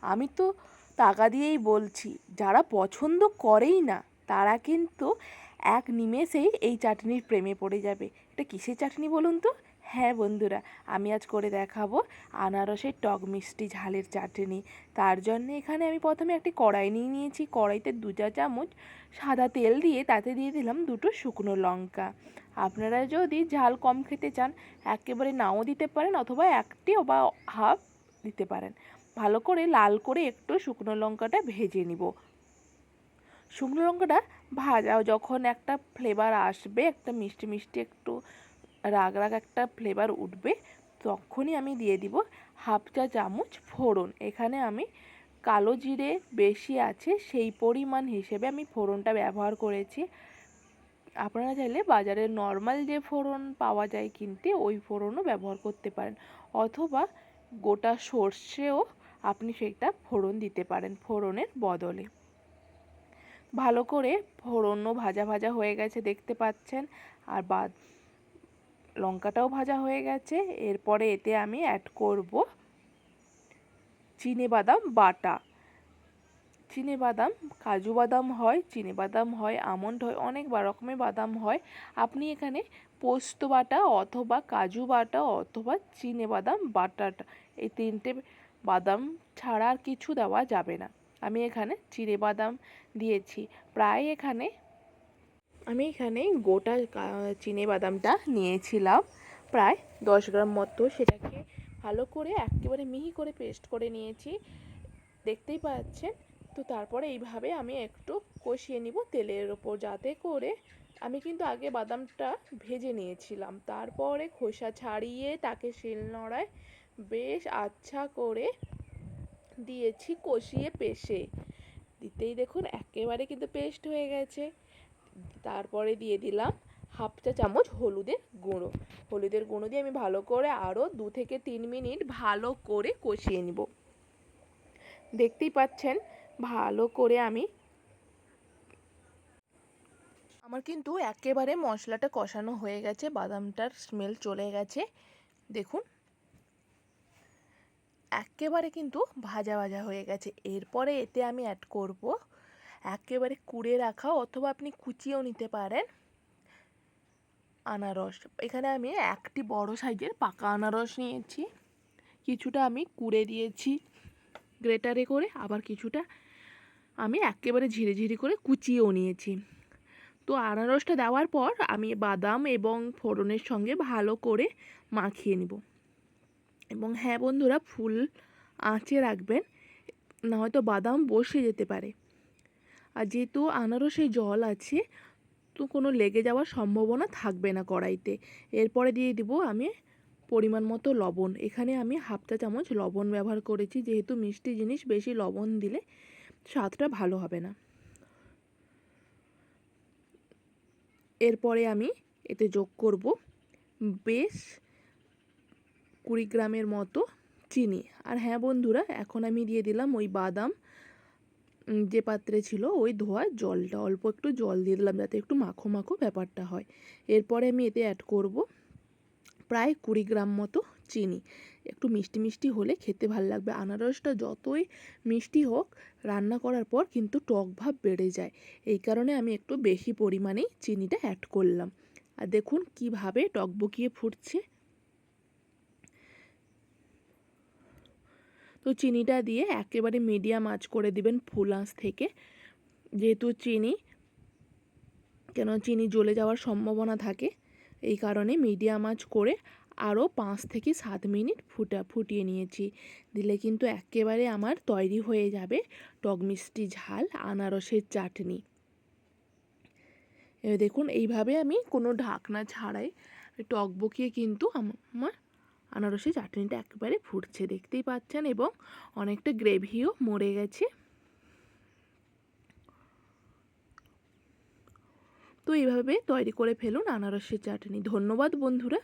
আমি তো টাকা দিয়েই বলছি, যারা পছন্দ করেই না তারা কিন্তু এক নিমেষেই এই চাটনির প্রেমে পড়ে যাবে। এটা কিসের চাটনি বলুন তো? হ্যাঁ বন্ধুরা, আমি আজ করে দেখাবো আনারসের টক মিষ্টি ঝালের চাটনি। তার জন্য এখানে আমি প্রথমে একটি কড়াই নিয়ে নিয়েছি। কড়াইতে 2 চা চামচ সাদা তেল দিয়ে তাতে দিয়ে দিলাম 2টো শুকনো লঙ্কা। আপনারা যদি ঝাল কম খেতে চান একেবারে নাও দিতে পারেন, অথবা একটি বা হাফ দিতে পারেন। ভালো করে লাল করে একটু শুকনো লঙ্কাটা ভেজে নিব। শুকনো লঙ্কাটা ভাজা যখন একটা ফ্লেভার আসবে, একটা মিষ্টি মিষ্টি একটু রাগ রাগ একটা ফ্লেভার উঠবে, তখনই আমি দিয়ে দিব 1/2 চা চামচ ফোড়ন। এখানে আমি কালো জিরে বেশি আছে সেই পরিমাণ হিসেবে আমি ফোড়নটা ব্যবহার করেছি। আপনারা চাইলে বাজারে নর্মাল যে ফোড়ন পাওয়া যায় কিনতে, ওই ফোড়নও ব্যবহার করতে পারেন, অথবা গোটা সর্ষেও আপনি সেটা ফোড়ন দিতে পারেন ফোড়নের বদলে। ভালো করে ফোড়নও ভাজা ভাজা হয়ে গেছে দেখতে পাচ্ছেন, আর লঙ্কাটাও ভাজা হয়ে গেছে। এরপরে এতে আমি অ্যাড করব চিনেবাদাম বাটা। চিনেবাদাম, কাজু বাদাম হয়, চিনেবাদাম হয়, আমন্ড হয়, অনেক রকমের বাদাম হয়। আপনি এখানে পোস্ত বাটা অথবা কাজু বাটা অথবা চিনেবাদাম বাটাটা, এই 3টে বাদাম ছাড়া আর কিছু দেওয়া যাবে না। আমি এখানে চিনেবাদাম দিয়েছি। প্রায় আমি এখানে গোটা চিনেবাদামটা নিয়েছিলাম প্রায় 10 গ্রাম মতো। সেটাকে ভালো করে একেবারে মিহি করে পেস্ট করে নিয়েছি, দেখতেই পাচ্ছেন। তো তারপরে এইভাবে আমি একটু কষিয়ে নিব তেলের ওপর, যাতে করে আমি কিন্তু আগে বাদামটা ভেজে নিয়েছিলাম, তারপরে খোসা ছাড়িয়ে তাকে শিলনোড়ায় বেশ আচ্ছা করে দিয়েছি কষিয়ে পেশে। দিতেই দেখুন একেবারে কিন্তু পেস্ট হয়ে গেছে। তারপরে দিয়ে দিলাম 1/2 চা চামচ হলুদের গুঁড়ো। হলুদের গুঁড়ো দিয়ে আমি ভালো করে আরও 2 থেকে 3 মিনিট ভালো করে কষিয়ে নিব। দেখতেই পাচ্ছেন ভালো করে আমার কিন্তু একেবারে মশলাটা কষানো হয়ে গেছে, বাদামটার স্মেল চলে গেছে। দেখুন একেবারে কিন্তু ভাজা ভাজা হয়ে গেছে। এরপরে এতে আমি অ্যাড করব একেবারে কুড়ে রাখা, অথবা আপনি কুচিয়েও নিতে পারেন, আনারস। এখানে আমি একটি বড় সাইজের পাকা আনারস নিয়েছি। কিছুটা আমি কুড়ে দিয়েছি গ্রেটারে করে, আবার কিছুটা আমি একেবারে ঝিরি ঝিরি করে কুচিয়েও নিয়েছি। তো আনারসটা দেওয়ার পর আমি বাদাম এবং ফোড়নের সঙ্গে ভালো করে মাখিয়ে নিব। এবং হ্যাঁ বন্ধুরা, ফুল আঁচে রাখবেন, না হয়তো বাদাম বসে যেতে পারে। আর যেহেতু আনারসে জল আছে, তো কোনো লেগে যাওয়ার সম্ভাবনা থাকবে না কড়াইতে। এরপরে দিয়ে দিব আমি পরিমাণ মতো লবণ। এখানে আমি 1/2 চা চামচ লবণ ব্যবহার করেছি, যেহেতু মিষ্টি জিনিস বেশি লবণ দিলে স্বাদটা ভালো হবে না। এরপরে আমি এতে যোগ করব বেশ 20 গ্রামের মতো চিনি। আর হ্যাঁ বন্ধুরা, এখন আমি দিয়ে দিলাম ওই বাদাম যে পাত্রে ছিল ওই ধোয়া জলটা, অল্প একটু জল দিয়ে দিলাম যাতে একটু মাখো মাখো ব্যাপারটা হয়। এরপরে আমি এতে অ্যাড করব প্রায় 20 গ্রাম মতো চিনি। একটু মিষ্টি মিষ্টি হলে খেতে ভালো লাগবে। আনারসটা যতই মিষ্টি হোক, রান্না করার পর কিন্তু টক ভাব বেড়ে যায়, এই কারণে আমি একটু বেশি পরিমাণেই চিনিটা অ্যাড করলাম। আর দেখুন কিভাবে টকবকিয়ে ফুটছে। তো চিনিটা দিয়ে একেবারে মিডিয়াম আঁচ করে দিবেন ফুল আঁচ থেকে, যেহেতু চিনি জ্বলে যাওয়ার সম্ভাবনা থাকে, এই কারণে মিডিয়াম আঁচ করে আরও 5 থেকে 7 মিনিট ফুটিয়ে নিয়েছি। দিলে কিন্তু একেবারে আমার তৈরি হয়ে যাবে টক মিষ্টি ঝাল আনারসের চাটনি। দেখুন এইভাবে আমি কোনো ঢাকনা ছাড়াই টকবকিয়ে কিন্তু আমার আনারসের চাটনিটা একেবারে ফুটছে, দেখতেই পাচ্ছেন, এবং অনেকটা গ্রেভিও মরে গেছে। তো এইভাবে তৈরি করে ফেলুন আনারসের চাটনি। ধন্যবাদ বন্ধুরা।